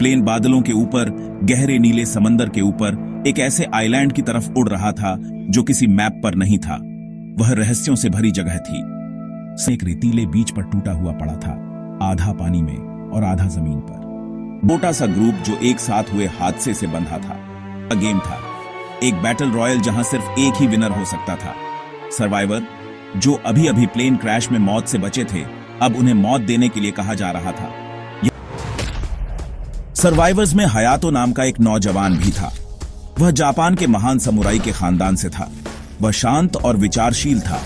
Plane बादलों के ऊपर, गहरे नीले समंदर के ऊपर एक ऐसे आइलैंड की तरफ उड़ रहा था जो किसी मैप पर नहीं था। वह रहस्यों से भरी जगह थी। एक रेतीले बीच पर टूटा हुआ पड़ा था, आधा पानी में और आधा जमीन पर। मोटा सा ग्रुप जो एक साथ हुए हादसे से बंधा था। गेम था, एक बैटल रॉयल जहां सिर्फ एक ही विनर हो सकता था। सर्वाइवर जो अभी अभी प्लेन क्रैश में मौत से बचे थे, अब उन्हें मौत देने के लिए कहा जा रहा था। सर्वाइवर्स में हयातो नाम का एक नौजवान भी था। वह जापान के महान समुराई के खानदान से था। वह शांत और विचारशील था,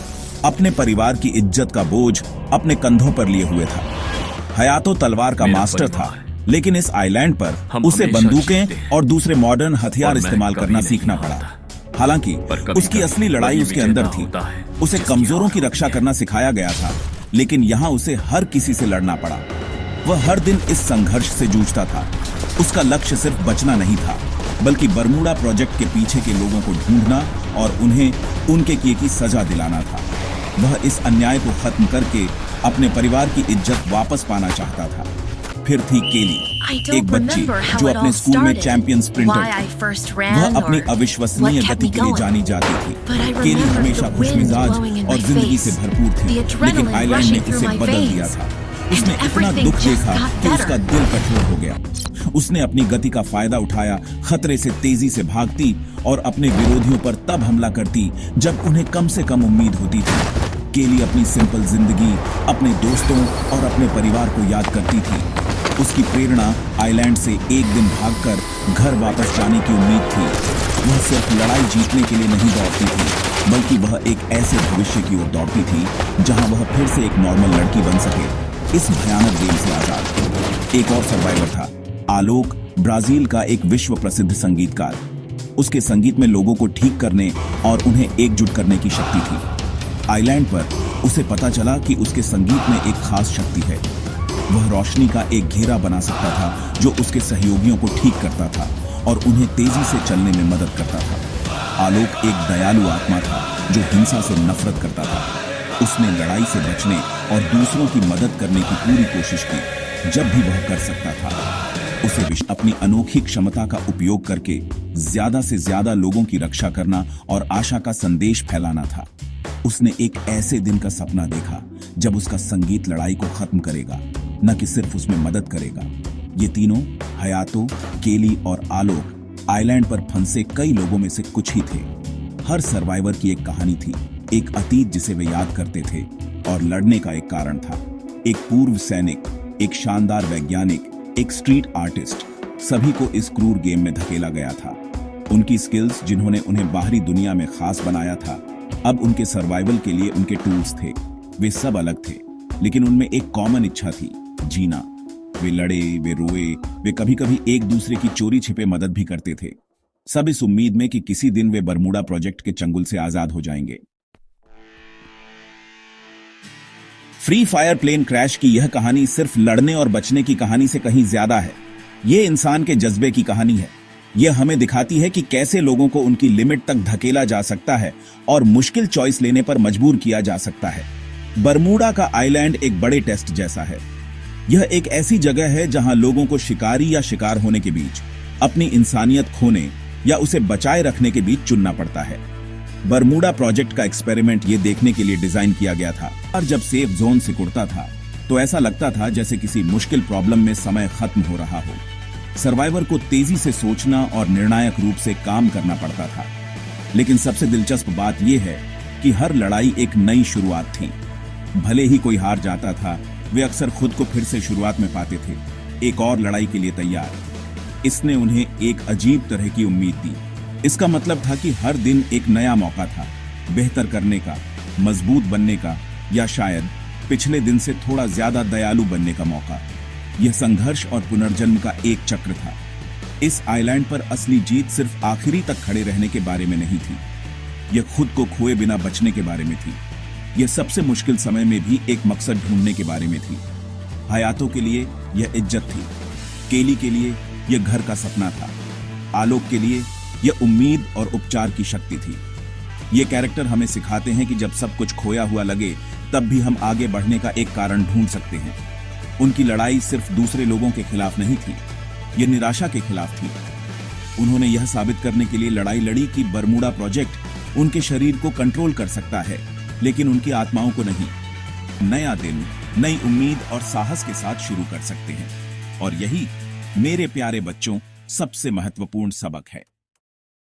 अपने परिवार की इज्जत का बोझ अपने कंधों पर लिए हुए था। हयातो तलवार का मास्टर था, लेकिन इस आइलैंड पर उसे बंदूकें और दूसरे मॉडर्न हथियार इस्तेमाल करना सीखना पड़ा। हालांकि उसकी असली लड़ाई उसके अंदर थी। उसे कमजोरों की रक्षा करना सिखाया गया था, लेकिन यहाँ उसे हर किसी से लड़ना पड़ा। वह हर दिन इस संघर्ष से जूझता था। उसका लक्ष्य सिर्फ बचना नहीं था, बल्कि बरमूडा प्रोजेक्ट के पीछे के लोगों को ढूंढना और उन्हें उनके किए की सजा दिलाना था। वह इस अन्याय को खत्म करके अपने परिवार की इज्जत वापस पाना चाहता था। फिर थी केली, एक बच्ची जो अपने स्कूल में चैंपियन स्प्रिंटर थी। वह अपनी अविश्वसनीय गति के लिए जानी जाती थी। केली हमेशा खुशमिजाज और जिंदगी से भरपूर थी, लेकिन आइलैंड ने उसे बदल दिया था। उसने इतना दुख देखा कि उसका दिल कठोर हो गया। उसने अपनी गति का फायदा उठाया, खतरे से तेजी से भागती और अपने विरोधियों पर तब हमला करती जब उन्हें कम से कम उम्मीद होती थी। केली अपनी सिंपल जिंदगी, अपने दोस्तों और अपने परिवार को याद करती थी। उसकी प्रेरणा आइलैंड से एक दिन भागकर घर वापस जाने की उम्मीद थी। वह सिर्फ लड़ाई जीतने के लिए नहीं दौड़ती थी, बल्कि वह एक ऐसे भविष्य की ओर दौड़ती थी जहां वह फिर से एक नॉर्मल लड़की बन सके, इस भयानक गेम से आजाद। एक और सर्वाइवर था, आलोक, ब्राजील का एक विश्व प्रसिद्ध संगीतकार। उसके संगीत में लोगों को ठीक करने और उन्हें एकजुट करने की शक्ति थी। आइलैंड पर उसे पता चला कि उसके संगीत में एक खास शक्ति है। वह रोशनी का एक घेरा बना सकता था जो उसके सहयोगियों को ठीक करता था और उन्हें तेजी से चलने में मदद करता था। आलोक एक दयालु आत्मा था जो हिंसा से नफरत करता था। उसने लड़ाई से बचने और दूसरों की मदद करने की पूरी कोशिश की जब भी वह कर सकता था। उसे अपनी अनोखी क्षमता का उपयोग करके ज्यादा से ज्यादा लोगों की रक्षा करना और आशा का संदेश फैलाना था। उसने एक ऐसे दिन का सपना देखा जब उसका संगीत लड़ाई को खत्म करेगा, न कि सिर्फ उसमें मदद करेगा। ये तीनों, हयातो, केली और आलोक, आइलैंड पर फंसे कई लोगों में से कुछ ही थे। हर सर्वाइवर की एक कहानी थी, एक अतीत जिसे वे याद करते थे और लड़ने का एक कारण था। एक पूर्व सैनिक, एक शानदार वैज्ञानिक, एक स्ट्रीट आर्टिस्ट, सभी को इस क्रूर गेम में धकेला गया था। उनकी स्किल्स जिन्होंने उन्हें बाहरी दुनिया में खास बनाया था, अब उनके सर्वाइवल के लिए उनके टूल्स थे। वे सब अलग थे, लेकिन उनमें एक कॉमन इच्छा थी, जीना। वे लड़े, वे रोए, वे कभी कभी एक दूसरे की चोरी छिपे मदद भी करते थे, सब इस उम्मीद में कि किसी दिन वे बरमूडा प्रोजेक्ट के चंगुल से आजाद हो जाएंगे। फ्री फायर प्लेन क्रैश की यह कहानी सिर्फ लड़ने और बचने की कहानी से कहीं ज्यादा है। यह इंसान के जज्बे की कहानी है। यह हमें दिखाती है कि कैसे लोगों को उनकी लिमिट तक धकेला जा सकता है और मुश्किल चॉइस लेने पर मजबूर किया जा सकता है। बरमूडा का आइलैंड एक बड़े टेस्ट जैसा है। यह एक ऐसी जगह है जहां लोगों को शिकारी या शिकार होने के बीच, अपनी इंसानियत खोने या उसे बचाए रखने के बीच चुनना पड़ता है। बरमूडा प्रोजेक्ट का एक्सपेरिमेंट ये देखने के लिए डिजाइन किया गया था, और जब सेफ जोन सिकुड़ता था तो ऐसा लगता था जैसे किसी मुश्किल प्रॉब्लम में समय खत्म हो रहा हो। सर्वाइवर को तेजी से सोचना और निर्णायक रूप से काम करना पड़ता था। लेकिन सबसे दिलचस्प बात यह है कि हर लड़ाई एक नई शुरुआत थी। भले ही कोई हार जाता था, वे अक्सर खुद को फिर से शुरुआत में पाते थे, एक और लड़ाई के लिए तैयार। इसने उन्हें एक अजीब तरह की उम्मीद दी। इसका मतलब था कि हर दिन एक नया मौका था, बेहतर करने का, मजबूत बनने का, या शायद पिछले दिन से थोड़ा ज्यादा दयालु बनने का मौका। यह संघर्ष और पुनर्जन्म का एक चक्र था। इस आइलैंड पर असली जीत सिर्फ आखिरी तक खड़े रहने के बारे में नहीं थी, यह खुद को खोए बिना बचने के बारे में थी। यह सबसे मुश्किल समय में भी एक मकसद ढूंढने के बारे में थी। हयातो के लिए यह इज्जत थी, केली के लिए यह घर का सपना था, आलोक के लिए यह उम्मीद और उपचार की शक्ति थी। ये कैरेक्टर हमें सिखाते हैं कि जब सब कुछ खोया हुआ लगे, तब भी हम आगे बढ़ने का एक कारण ढूंढ सकते हैं। उनकी लड़ाई सिर्फ दूसरे लोगों के खिलाफ नहीं थी, ये निराशा के खिलाफ थी। उन्होंने यह साबित करने के लिए लड़ाई लड़ी कि बरमूडा प्रोजेक्ट उनके शरीर को कंट्रोल कर सकता है, लेकिन उनकी आत्माओं को नहीं। नया दिन नई उम्मीद और साहस के साथ शुरू कर सकते हैं, और यही मेरे प्यारे बच्चों सबसे महत्वपूर्ण सबक है।